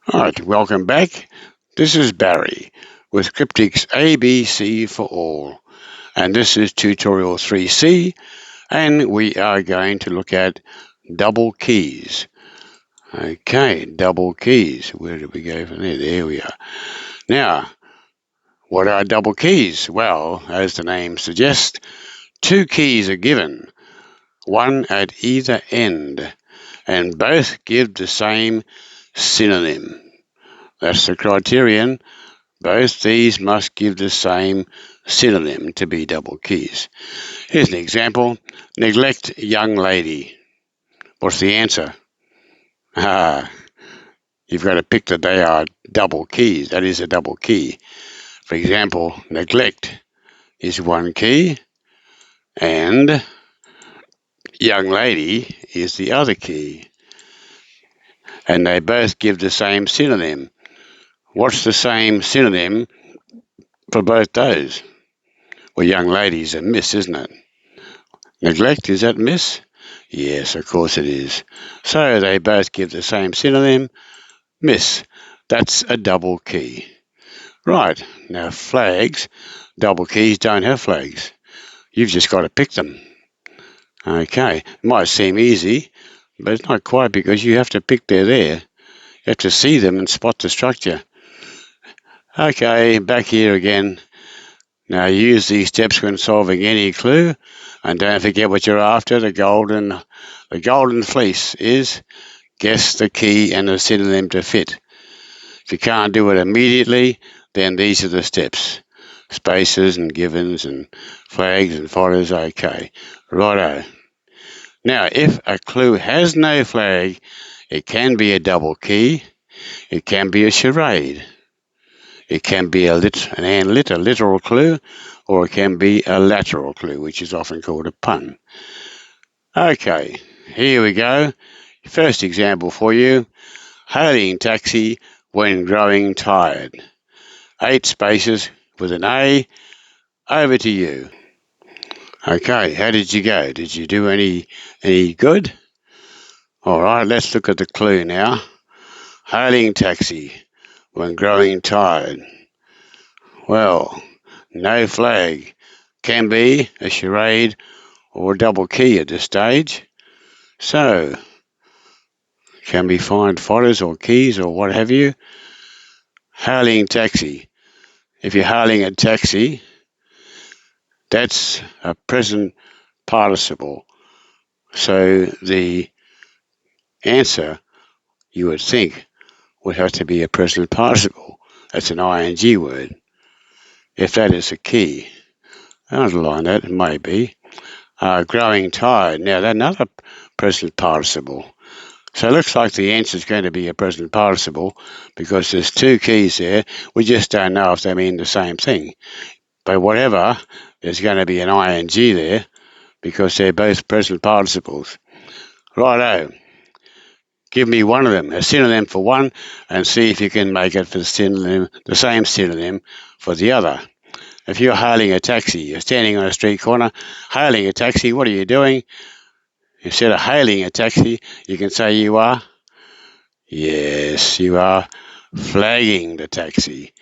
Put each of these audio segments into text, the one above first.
Alright, welcome back. This is Barry with Cryptics ABC for All, and this is tutorial 3C, and we are going to look at double keys. Okay, double keys. Where did we go from there? There we are. Now, what are double keys? Well, as the name suggests, two keys are given, one at either end, and both give the same synonym. That's the criterion. Both these must give the same synonym to be double keys. Here's an example. Neglect young lady. What's the answer? Ah, you've got to pick that they are double keys. That is a double key. For example, neglect is one key and young lady is the other key. And they both give the same synonym. What's the same synonym for both those? Well, young lady's a miss, isn't it? Neglect, is that miss? Yes, of course it is. So they both give the same synonym, miss. That's a double key. Right, now flags, double keys don't have flags. You've just got to pick them. Okay, it might seem easy, but it's not quite because you have to pick they're there. You have to see them and spot the structure. Okay, back here again. Now use these steps when solving any clue, and don't forget what you're after. The golden fleece is guess the key and the synonym to fit. If you can't do it immediately, then these are the steps. Spaces and givens and flags and followers, okay. Righto. Now, if a clue has no flag, it can be a double key, it can be a charade, it can be a literal clue, or it can be a lateral clue, which is often called a pun. Okay, here we go. First example for you. Hailing taxi when growing tired. 8 spaces with an A. Over to you. Okay, how did you go? Did you do any good? All right, let's look at the clue now. Hailing taxi when growing tired. Well, no flag. Can be a charade or a double key at this stage. So, can we find followers or keys or what have you? Hailing taxi. If you're hailing a taxi, that's a present participle. So the answer, you would think, would have to be a present participle. That's an ing word. If that is a key, underline that, it may be. Growing tired. Now, that's another present participle. So it looks like the answer is going to be a present participle because there's two keys there. We just don't know if they mean the same thing. But whatever, there's going to be an ing there because they're both present participles. Righto. Give me one of them, a synonym for one, and see if you can make it for the same synonym for the other. If you're hailing a taxi, you're standing on a street corner, hailing a taxi, what are you doing? Instead of hailing a taxi, you can say you are, yes, you are flagging the taxi.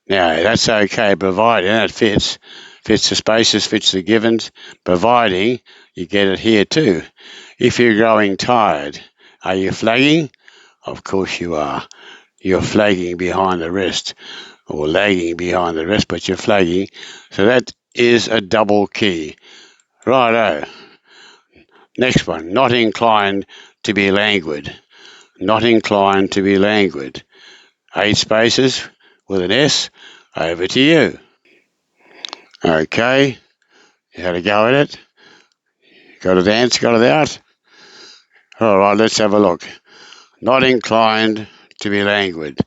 Now, that's okay, providing it fits the spaces, fits the givens, providing you get it here too. If you're growing tired, are you flagging? Of course you are. You're flagging behind the rest, or lagging behind the rest, but you're flagging. So that is a double key. Righto. Next one. Not inclined to be languid. Not inclined to be languid. 8 spaces with an S. Over to you. Okay. You had a go at it? Got it answer, got it out? All right, let's have a look. Not inclined to be languid.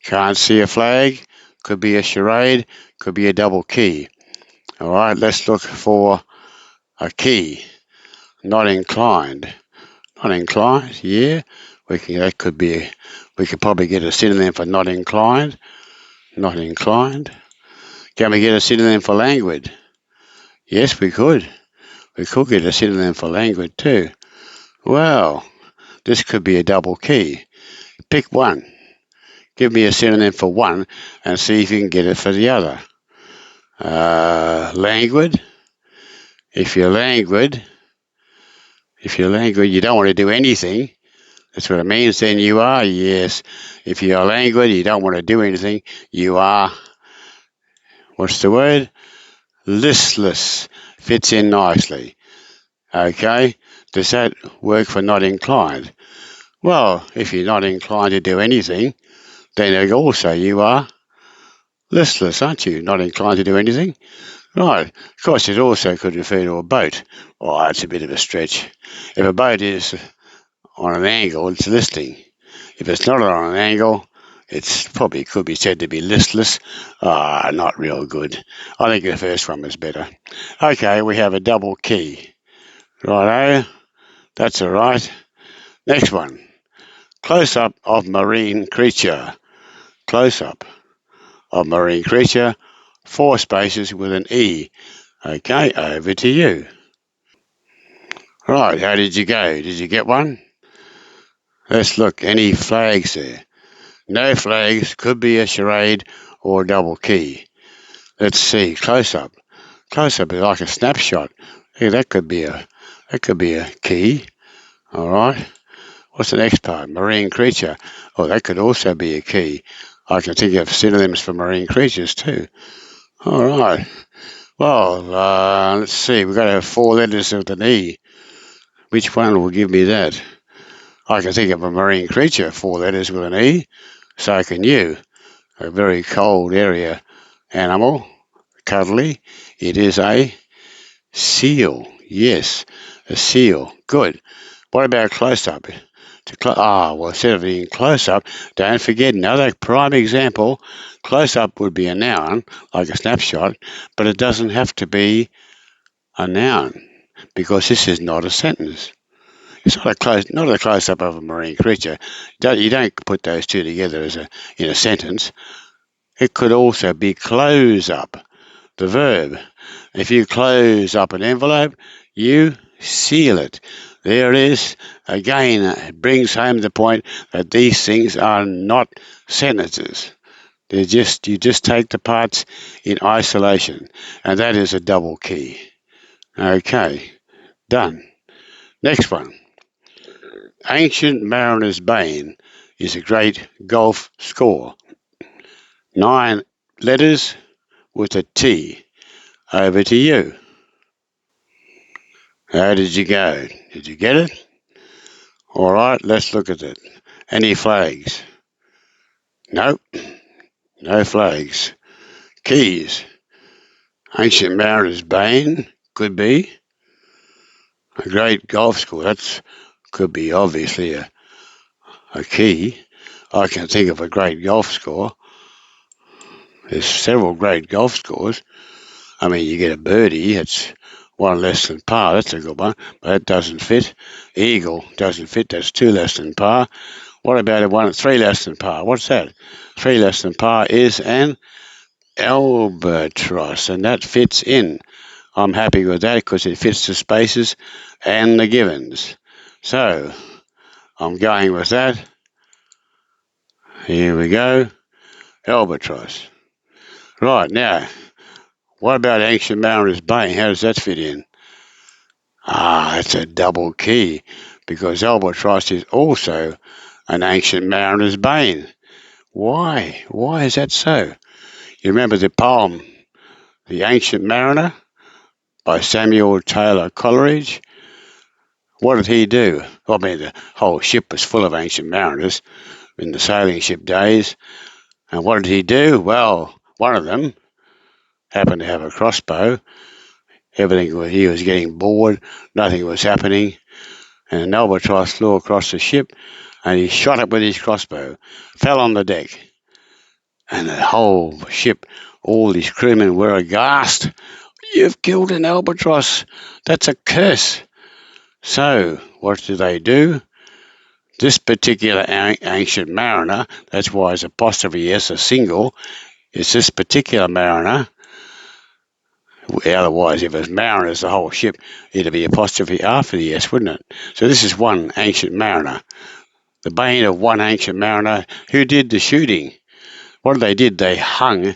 Can't see a flag. Could be a charade. Could be a double key. All right, let's look for a key. Not inclined. Not inclined, yeah. We could probably get a synonym for not inclined. Not inclined. Can we get a synonym for languid? Yes, we could. We could get a synonym for languid too. Well, this could be a double key. Pick one. Give me a synonym for one and see if you can get it for the other. Languid. If you're languid, you don't want to do anything. That's what it means. Then you are, yes. If you're languid, you don't want to do anything. You are, what's the word? Listless. Fits in nicely. Okay? Does that work for not inclined? Well, if you're not inclined to do anything, then also you are listless, aren't you? Not inclined to do anything? Right. Of course, it also could refer to a boat. Oh, that's a bit of a stretch. If a boat is on an angle, it's listing. If it's not on an angle, it's probably could be said to be listless. Not real good. I think the first one was better. Okay, we have a double key. Righto, that's all right. Next one. Close-up of marine creature. Close-up of marine creature. 4 spaces with an E. Okay, over to you. Right, how did you go? Did you get one? Let's look. Any flags there? No flags. Could be a charade or a double key. Let's see. Close up. Close up is like a snapshot. Hey, that could be a key. All right. What's the next part? Marine creature. Oh, that could also be a key. I can think of synonyms for marine creatures too. All right. Well, let's see. We've got to have 4 letters with an E. Which one will give me that? I can think of a marine creature, 4 letters with an E. So can you. A very cold area animal, cuddly. It is a seal. Yes, a seal. Good. What about close-up? Well, instead of being close-up, don't forget another prime example. Close-up would be a noun, like a snapshot, but it doesn't have to be a noun because this is not a sentence. It's not a close-up of a marine creature. You don't put those two together in a sentence. It could also be close-up, the verb. If you close up an envelope, you seal it. There it is. Again, it brings home the point that these things are not sentences. You just take the parts in isolation, and that is a double key. Okay, done. Next one. Ancient Mariner's Bane is a great golf score. 9 letters with a T. Over to you. How did you go? Did you get it? All right, let's look at it. Any flags? Nope, no flags. Keys. Ancient Mariner's Bane could be. A great golf score. That could be obviously a key. I can think of a great golf score. There's several great golf scores. I mean, you get a birdie, it's 1 less than par. That's a good one, but that doesn't fit. Eagle doesn't fit. That's 2 less than par. What about a 3 less than par? What's that? 3 less than par is an albatross, and that fits in. I'm happy with that because it fits the spaces and the givens. So I'm going with that. Here we go. Albatross. Right, now, what about Ancient Mariner's Bane? How does that fit in? It's a double key because albatross is also an Ancient Mariner's Bane. Why? Why is that so? You remember the poem, The Ancient Mariner, by Samuel Taylor Coleridge? What did he do? I mean, the whole ship was full of ancient mariners in the sailing ship days. And what did he do? Well, one of them happened to have a crossbow. He was getting bored, nothing was happening, and an albatross flew across the ship, and he shot it with his crossbow, fell on the deck, and the whole ship, all his crewmen were aghast. You've killed an albatross. That's a curse. So, what do they do? This particular ancient mariner, that's why it's apostrophe S, a single, is this particular mariner. Otherwise, if it was mariners, the whole ship, it'd be apostrophe after the S, wouldn't it? So this is one ancient mariner. the bane of one ancient mariner who did the shooting. What they did, they hung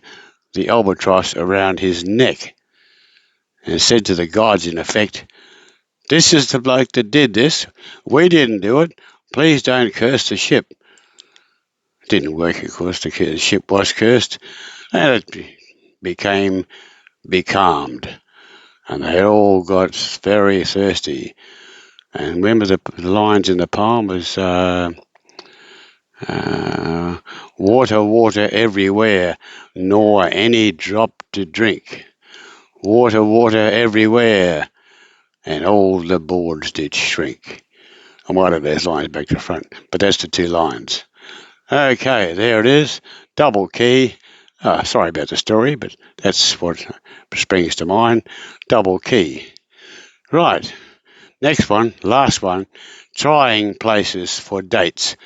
the albatross around his neck and said to the gods, in effect, "This is the bloke that did this. We didn't do it. Please don't curse the ship." It didn't work, of course. The ship was cursed, and it became becalmed. And they all got very thirsty. And remember the lines in the poem was water, water everywhere, nor any drop to drink. Water, water everywhere, and all the boards did shrink. I might have those lines back to front, but that's the two lines. Okay, there it is. Double key. Sorry about the story, but that's what springs to mind. Double key. Right. Next one, last one. Trying places for dates.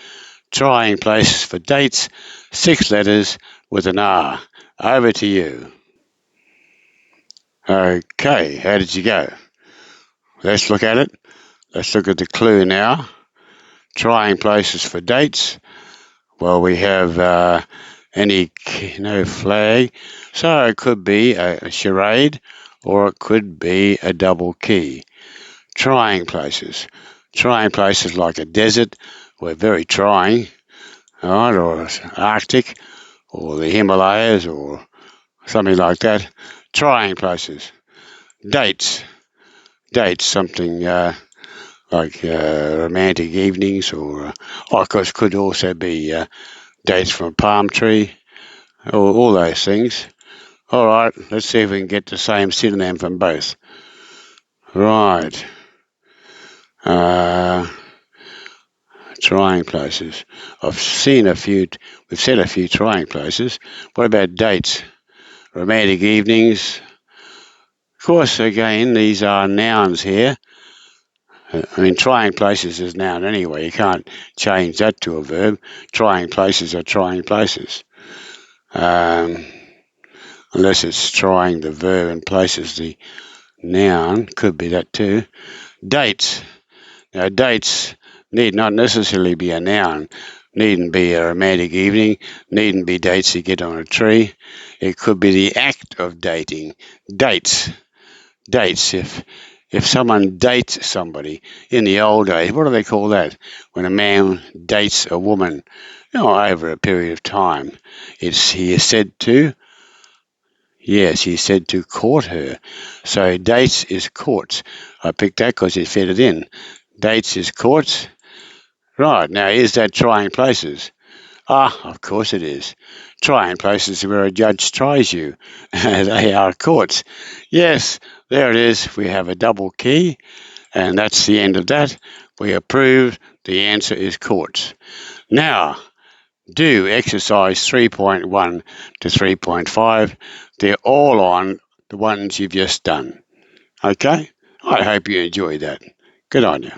Trying places for dates. 6 letters with an R. Over to you. Okay, how did you go? Let's look at it. Let's look at the clue now. Trying places for dates. Well, we have any no flag, so it could be a charade or it could be a double key. Trying places. Trying places like a desert. We're very trying, right? Or Arctic or the Himalayas or something like that. Trying places. Dates. Dates, something like romantic evenings or, of course, could also be dates from a palm tree, all those things. All right, let's see if we can get the same synonym from both. Right. Trying places. I've seen a few, we've said a few trying places. What about dates? Romantic evenings. Of course, again, these are nouns here. I mean, trying places is noun anyway. You can't change that to a verb. Trying places are trying places. Unless it's trying the verb and places the noun. Could be that too. Dates. Now, dates need not necessarily be a noun. Needn't be a romantic evening. Needn't be dates you get on a tree. It could be the act of dating. Dates. Dates. If someone dates somebody in the old days, what do they call that? When a man dates a woman, over a period of time, he is said to. Yes, he said to court her. So dates is courts. I picked that because it fitted in. Dates is courts. Right, now is that trying places? Of course it is. Trying places where a judge tries you. They are courts. Yes, there it is. We have a double key, and that's the end of that. We approve. The answer is courts. Now, do exercise 3.1 to 3.5. They're all on the ones you've just done. Okay? I hope you enjoyed that. Good on you.